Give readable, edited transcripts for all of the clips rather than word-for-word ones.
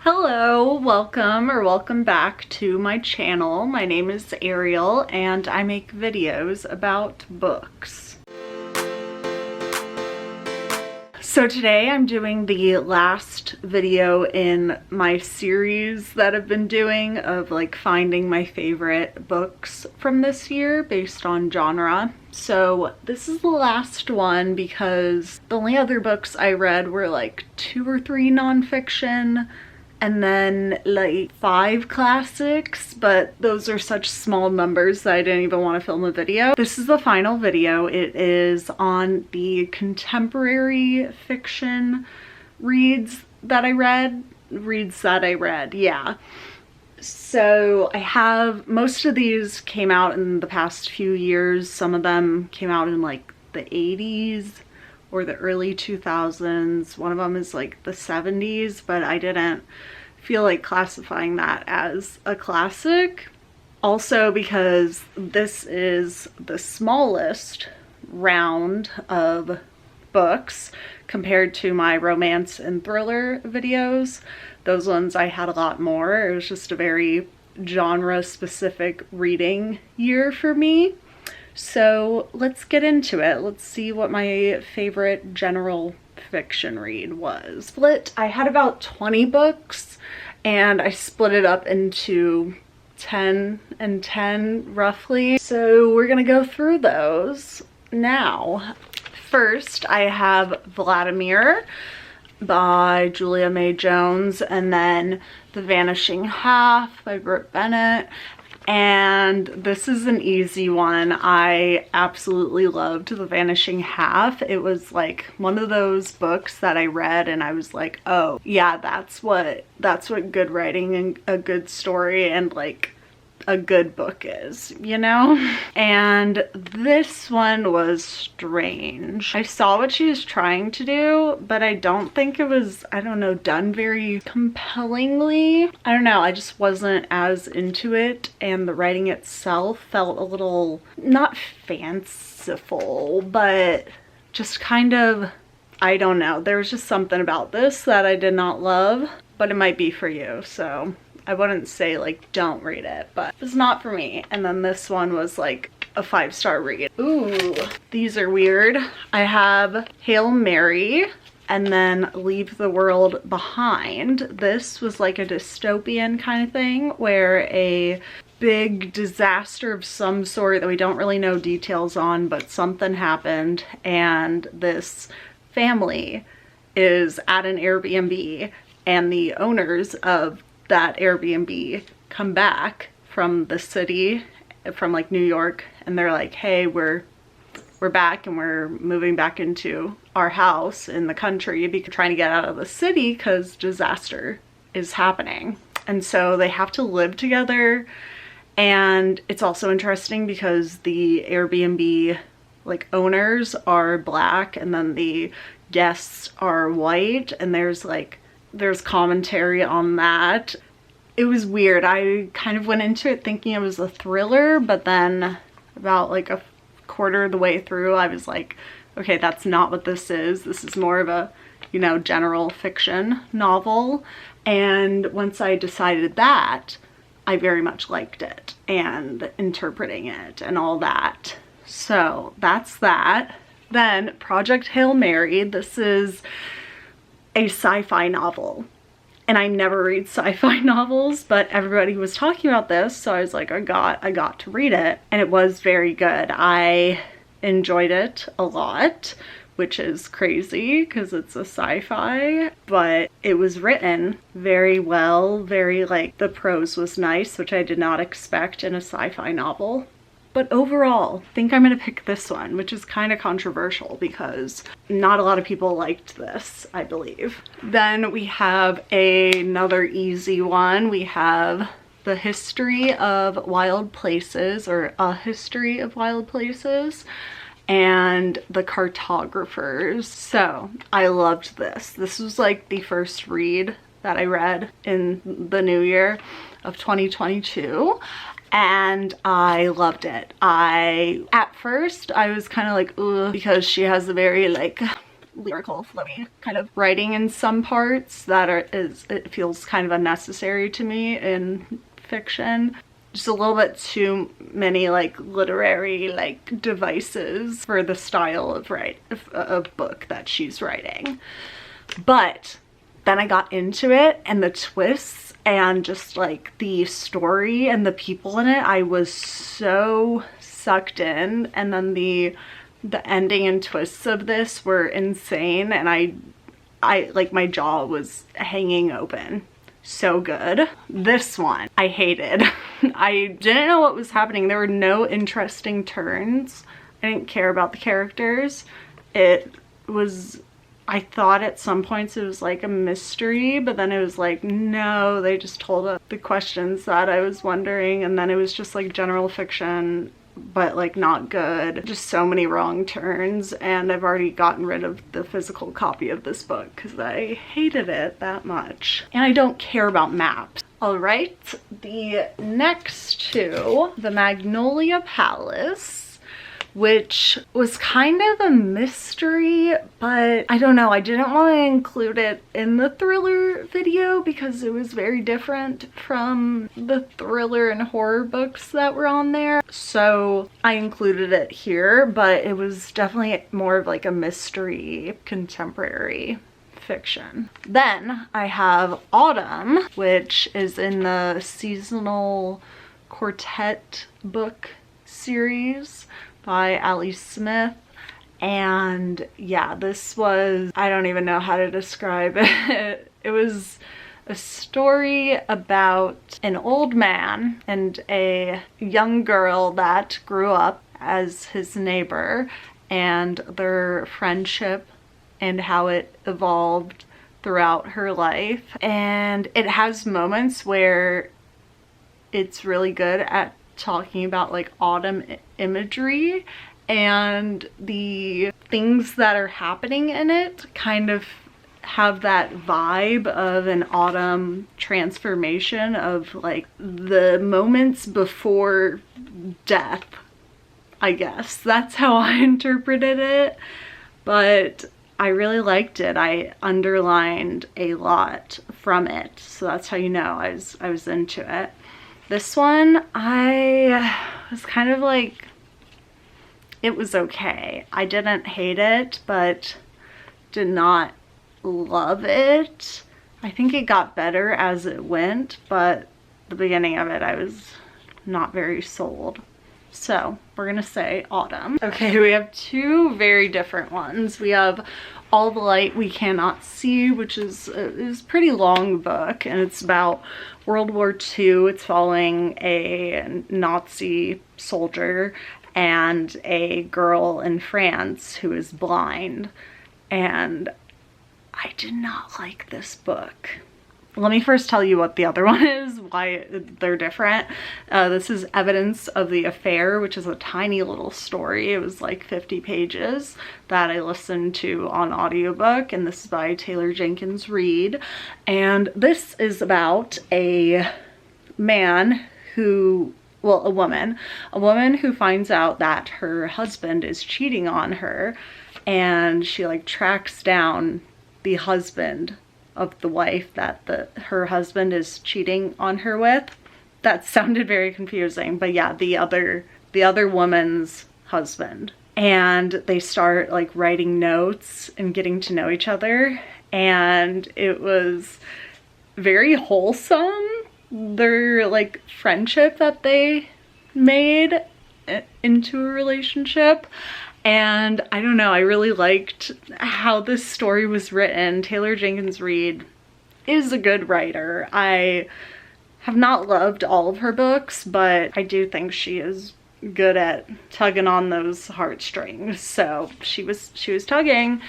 Hello, welcome back to my channel. My name is Ariel and I make videos about books. So today I'm doing the last video in my series that I've been doing of like finding my favorite books from this year based on genre. So this is the last one because the only other books I read were like 2 or 3 nonfiction and then like 5 classics, but those are such small numbers that I didn't even want to film a video. This is the final video. It is on the contemporary fiction reads that I read, yeah. So I have, most of these came out in the past few years. Some of them came out in like the 80s or the early 2000s. One of them is like the 70s, but I didn't feel like classifying that as a classic. Also because this is the smallest round of books compared to my romance and thriller videos. Those ones I had a lot more. It was just a very genre specific reading year for me. So let's get into it. Let's see what my favorite general fiction read was. I had about 20 books and I split it up into 10 and 10 roughly. So we're gonna go through those now. First, I have Vladimir by Julia May Jones, and then The Vanishing Half by Brit Bennett. And this is an easy one. I absolutely loved The Vanishing Half. It was like one of those books that I read and I was like, oh yeah, that's what good writing and a good story and like a good book is, you know? And this one was strange. I saw what she was trying to do, but I don't think it was, I don't know, done very compellingly. I don't know, I just wasn't as into it, and the writing itself felt a little, not fanciful, but just kind of, I don't know. There was just something about this that I did not love, but it might be for you, so I wouldn't say like don't read it, but it's not for me. And then this one was like a 5-star read. Ooh, these are weird. I have Hail Mary and then Leave the World Behind. This was like a dystopian kind of thing where a big disaster of some sort that we don't really know details on, but something happened and this family is at an Airbnb and the owners of that Airbnb come back from the city, from like New York, and they're like, hey, we're back and we're moving back into our house in the country because we're trying to get out of the city because disaster is happening. And so they have to live together. And it's also interesting because the Airbnb like owners are Black and then the guests are white, and there's commentary on that. It was weird. I kind of went into it thinking it was a thriller, but then about like a quarter of the way through, I was like, okay, that's not what this is. This is more of a, you know, general fiction novel. And once I decided that, I very much liked it and interpreting it and all that. So that's that. Then Project Hail Mary. This is a sci-fi novel, and I never read sci-fi novels, but everybody was talking about this, so I was like, I got to read it, and it was very good. I enjoyed it a lot, which is crazy because it's a sci-fi, but it was written very well, very like, the prose was nice, which I did not expect in a sci-fi novel. But overall, I think I'm gonna pick this one, which is kind of controversial because not a lot of people liked this, I believe. Then we have another easy one. We have The History of Wild Places, or A History of Wild Places, and The Cartographers. So I loved this. This was like the first read that I read in the new year of 2022. And I loved it. At first I was kind of like, ugh, because she has a very like lyrical, flowy kind of writing in some parts that it feels kind of unnecessary to me in fiction. Just a little bit too many like literary like devices for the style of book that she's writing. But then I got into it, and the twists and just like the story and the people in it, I was so sucked in. And then the ending and twists of this were insane, and I like, my jaw was hanging open. So good. This one I hated. I didn't know what was happening. There were no interesting turns. I didn't care about the characters. I thought at some points it was like a mystery, but then it was like, no, they just told us the questions that I was wondering, and then it was just like general fiction, but like not good. Just so many wrong turns, and I've already gotten rid of the physical copy of this book because I hated it that much. And I don't care about maps. All right, the next two, The Magnolia Palace, which was kind of a mystery, but I don't know, I didn't want to include it in the thriller video because it was very different from the thriller and horror books that were on there. So I included it here, but it was definitely more of like a mystery contemporary fiction. Then I have Autumn, which is in the seasonal quartet book series by Ali Smith. And yeah, this was, I don't even know how to describe it. It was a story about an old man and a young girl that grew up as his neighbor, and their friendship and how it evolved throughout her life. And it has moments where it's really good at talking about like autumn imagery, and the things that are happening in it kind of have that vibe of an autumn transformation of like the moments before death, I guess. That's how I interpreted it, but I really liked it. I underlined a lot from it, so that's how you know I was into it. This one, I was kind of like, it was okay. I didn't hate it, but did not love it. I think it got better as it went, but the beginning of it, I was not very sold. So we're gonna say Autumn. Okay, we have two very different ones. We have All the Light We Cannot See, which is a pretty long book, and it's about World War II. It's following a Nazi soldier and a girl in France who is blind. And I did not like this book. Let me first tell you what the other one is, why they're different. This is Evidence of the Affair, which is a tiny little story. It was like 50 pages that I listened to on audiobook, and this is by Taylor Jenkins Reid. And this is about a man who, well, a woman who finds out that her husband is cheating on her, and she like tracks down the husband of the wife that her husband is cheating on her with. That sounded very confusing, but yeah, the other woman's husband. And they start like writing notes and getting to know each other, and it was very wholesome, their like friendship that they made into a relationship. And I don't know, I really liked how this story was written. Taylor Jenkins Reid is a good writer. I have not loved all of her books, but I do think she is good at tugging on those heartstrings. So she was tugging.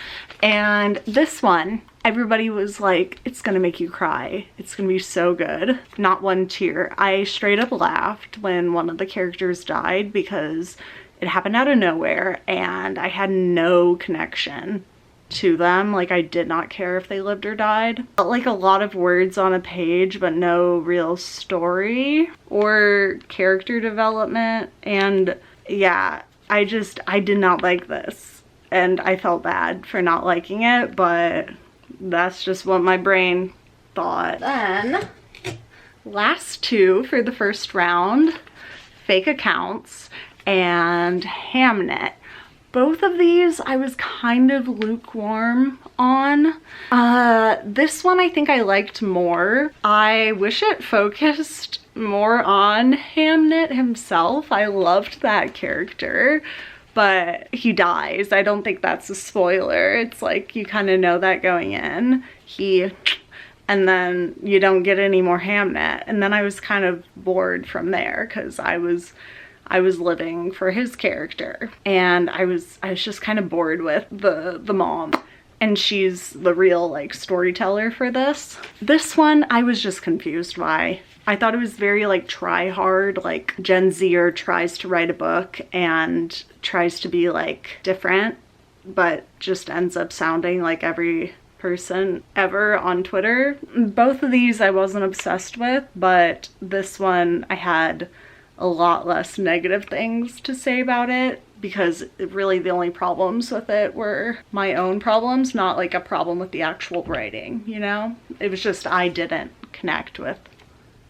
And this one, everybody was like, it's gonna make you cry. It's gonna be so good. Not one tear. I straight up laughed when one of the characters died because it happened out of nowhere and I had no connection to them. Like, I did not care if they lived or died. Felt like a lot of words on a page, but no real story or character development. And yeah, I did not like this. and I felt bad for not liking it, but that's just what my brain thought. Then, last two for the first round, Fake Accounts and Hamnet. Both of these I was kind of lukewarm on. This one I think I liked more. I wish it focused more on Hamnet himself. I loved that character, but he dies. I don't think that's a spoiler. It's like you kind of know that going in. And then you don't get any more Hamnet. And then I was kind of bored from there because I was living for his character, and I was just kind of bored with the mom, and she's the real like storyteller for this. This one I was just confused by. I thought it was very like try hard, like Gen Zer tries to write a book and tries to be like different, but just ends up sounding like every person ever on Twitter. Both of these I wasn't obsessed with, but this one I had a lot less negative things to say about it, because really the only problems with it were my own problems, not like a problem with the actual writing, you know? It was just I didn't connect with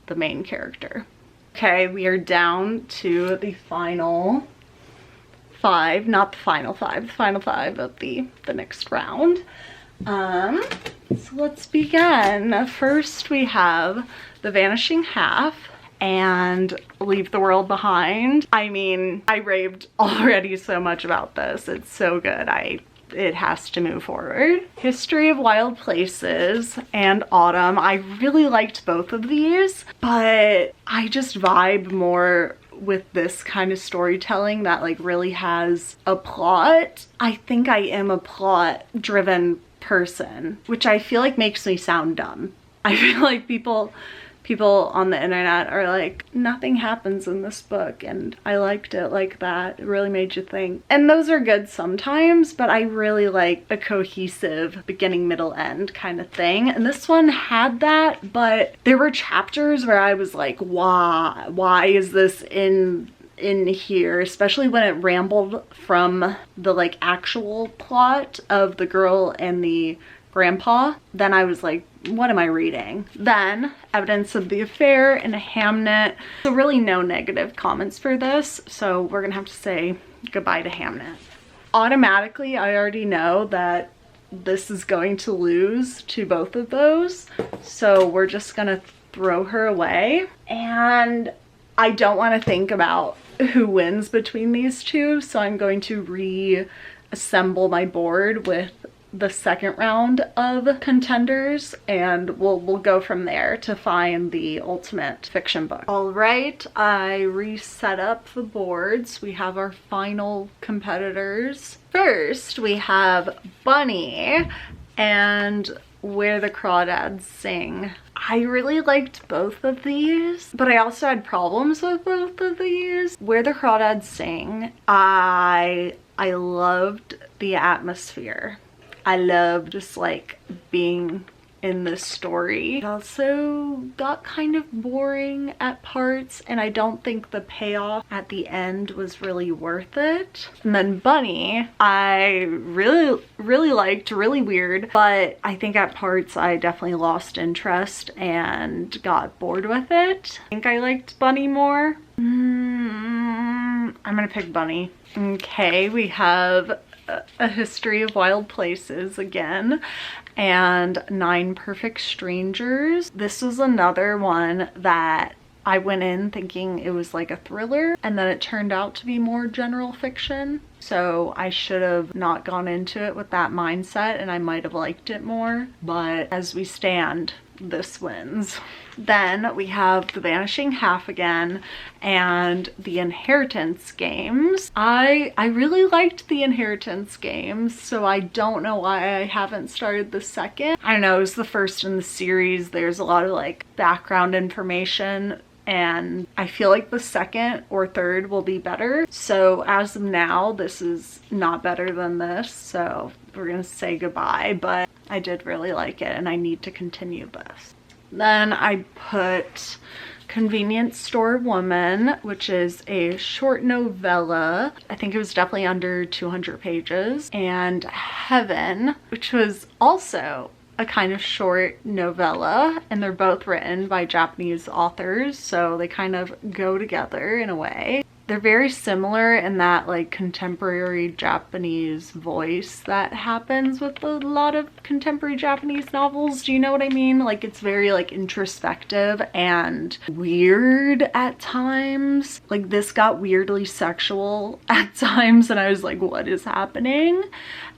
the main character. Okay, we are down to the final five, not the final five, the final five of the next round. So let's begin. First we have The Vanishing Half and Leave the World Behind. I mean, I raved already so much about this. It's so good. It has to move forward. History of Wild Places and Autumn. I really liked both of these, but I just vibe more with this kind of storytelling that like really has a plot. I think I am a plot driven person, which I feel like makes me sound dumb. I feel like people on the internet are like, nothing happens in this book, and I liked it like that. It really made you think. And those are good sometimes, but I really like a cohesive beginning, middle, end kind of thing. And this one had that, but there were chapters where I was like, why is this in here, especially when it rambled from the like actual plot of the girl and the grandpa. Then I was like, what am I reading? Then Evidence of the Affair and Hamnet. So really no negative comments for this, so we're gonna have to say goodbye to Hamnet. Automatically I already know that this is going to lose to both of those, so we're just gonna throw her away, and I don't want to think about who wins between these two, so I'm going to reassemble my board with the second round of contenders, and we'll go from there to find the ultimate fiction book. All right, I reset up the boards. We have our final competitors. First, we have Bunny and Where the Crawdads Sing. I really liked both of these, but I also had problems with both of these. Where the Crawdads Sing, I loved the atmosphere. I loved just like being in this story. It also got kind of boring at parts, and I don't think the payoff at the end was really worth it. And then Bunny, I really liked, really weird, but I think at parts I definitely lost interest and got bored with it. I think I liked Bunny more. I'm gonna pick Bunny. Okay, we have A History of Wild Places again, and 9 Perfect Strangers. This was another one that I went in thinking it was like a thriller, and then it turned out to be more general fiction. So I should have not gone into it with that mindset, and I might have liked it more. But as we stand, this wins. Then we have The Vanishing Half again and The Inheritance Games. I really liked The Inheritance Games, so I don't know why I haven't started the second. I don't know, it was the first in the series. There's a lot of like background information, and I feel like the second or third will be better. So as of now, this is not better than this, so we're gonna say goodbye, but I did really like it and I need to continue this. Then I put Convenience Store Woman, which is a short novella. I think it was definitely under 200 pages. And Heaven, which was also a kind of short novella, and they're both written by Japanese authors, so they kind of go together in a way. They're very similar in that like contemporary Japanese voice that happens with a lot of contemporary Japanese novels. Do you know what I mean? Like it's very like introspective and weird at times. Like this got weirdly sexual at times and I was like, what is happening?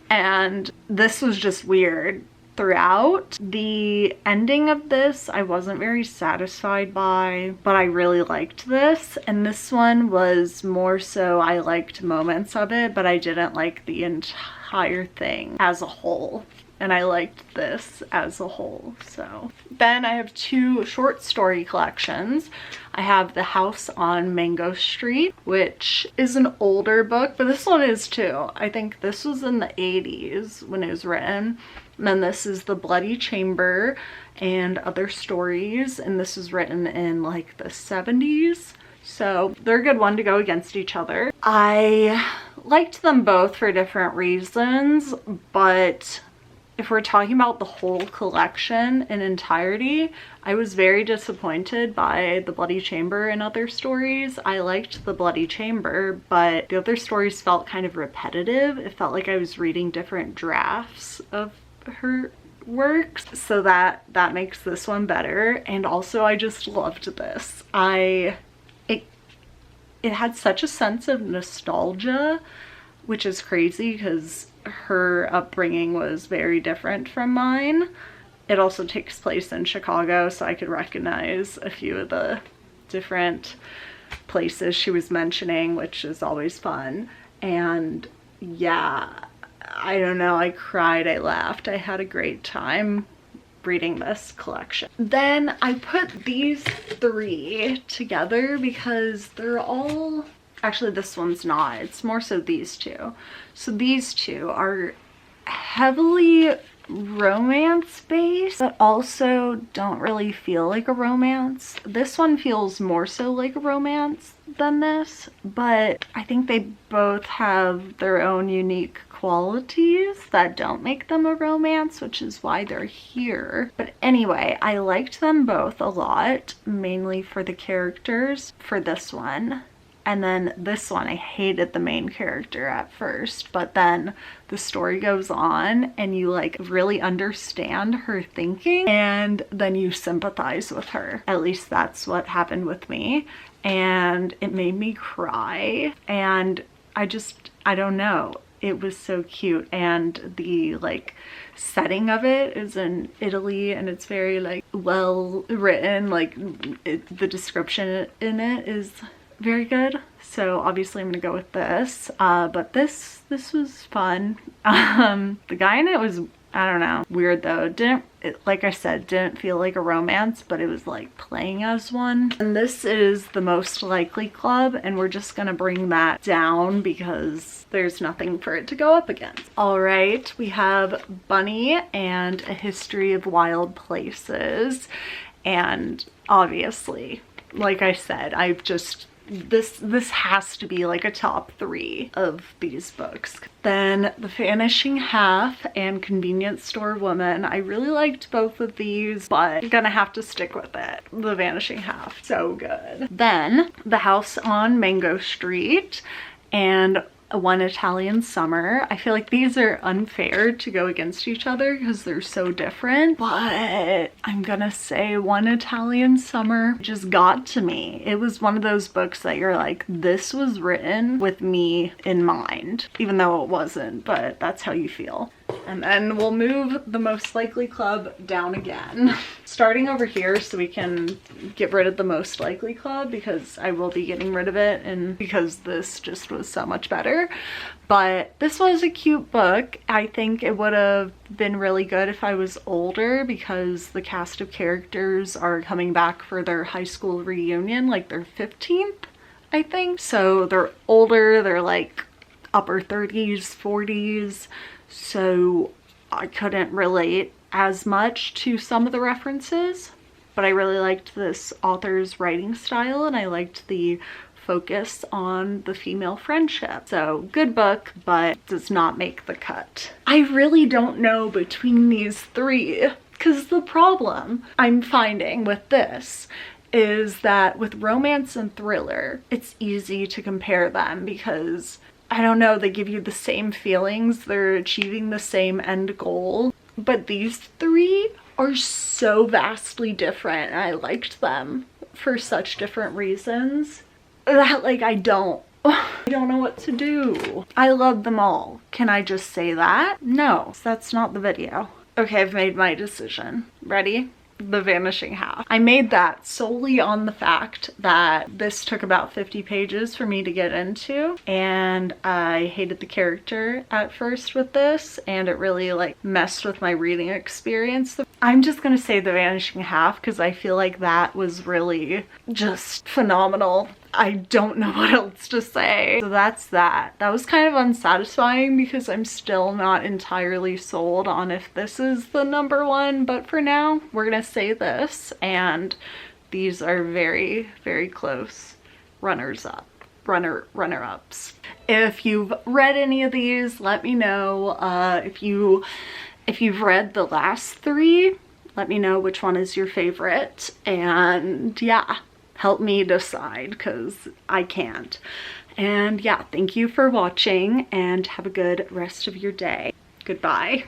And this was just weird throughout. The ending of this I wasn't very satisfied by, but I really liked this, and this one was more so I liked moments of it, but I didn't like the entire thing as a whole, and I liked this as a whole. So then I have two short story collections. I have The House on Mango Street, which is an older book, but this one is too. I think this was in the 80s when it was written. And then this is The Bloody Chamber and Other Stories, and this was written in like the 70s. So they're a good one to go against each other. I liked them both for different reasons, but if we're talking about the whole collection in entirety, I was very disappointed by The Bloody Chamber and Other Stories. I liked The Bloody Chamber, but the Other Stories felt kind of repetitive. It felt like I was reading different drafts of her works, so that makes this one better. And also I just loved this. It had such a sense of nostalgia, which is crazy because her upbringing was very different from mine. It also takes place in Chicago, so I could recognize a few of the different places she was mentioning, which is always fun. And yeah, I don't know, I cried, I laughed, I had a great time reading this collection. Then I put these three together because they're all, actually this one's not, it's more so these two. So these two are heavily romance based, but also don't really feel like a romance. This one feels more so like a romance than this, but I think they both have their own unique qualities that don't make them a romance, which is why they're here. But anyway, I liked them both a lot, mainly for the characters for this one. And then this one, I hated the main character at first, but then the story goes on and you like really understand her thinking and then you sympathize with her. At least that's what happened with me. And it made me cry. And I don't know. It was so cute, and the like setting of it is in Italy and it's very like well written, like the description in it is very good. So obviously I'm gonna go with this, but this was fun. The guy in it was, I don't know, weird though. Like I said, didn't feel like a romance, but it was like playing as one. And this is The Most Likely Club, and we're just gonna bring that down because there's nothing for it to go up against. All right, we have Bunny and A History of Wild Places, and obviously, like I said, this has to be like a top 3 of these books. Then The Vanishing Half and Convenience Store Woman. I really liked both of these, but I'm gonna have to stick with it. The Vanishing Half, so good. Then The House on Mango Street and One Italian Summer. I feel like these are unfair to go against each other because they're so different, but I'm gonna say One Italian Summer just got to me. It was one of those books that you're like, this was written with me in mind, even though it wasn't, but that's how you feel. And then we'll move The Most Likely Club down again. Starting over here so we can get rid of The Most Likely Club because I will be getting rid of it and because this just was so much better. But this was a cute book. I think it would have been really good if I was older because the cast of characters are coming back for their high school reunion, like their 15th, I think. So they're older, they're like upper 30s, 40s. So I couldn't relate as much to some of the references, but I really liked this author's writing style and I liked the focus on the female friendship. So good book, but does not make the cut. I really don't know between these three, because the problem I'm finding with this is that with romance and thriller, it's easy to compare them because, I don't know, they give you the same feelings, they're achieving the same end goal, but these three are so vastly different and I liked them for such different reasons that like I don't know what to do. I love them all. Can I just say that? No, that's not the video. Okay, I've made my decision. Ready? The Vanishing Half. I made that solely on the fact that this took about 50 pages for me to get into, and I hated the character at first with this, and it really like messed with my reading experience. I'm just gonna say The Vanishing Half because I feel like that was really just phenomenal. I don't know what else to say. So that's that. That was kind of unsatisfying because I'm still not entirely sold on if this is the number one, but for now, we're gonna say this, and these are very, very close runner-ups. If you've read any of these, let me know. If you've read the last three, let me know which one is your favorite, and yeah, help me decide because I can't. And yeah, thank you for watching and have a good rest of your day. Goodbye.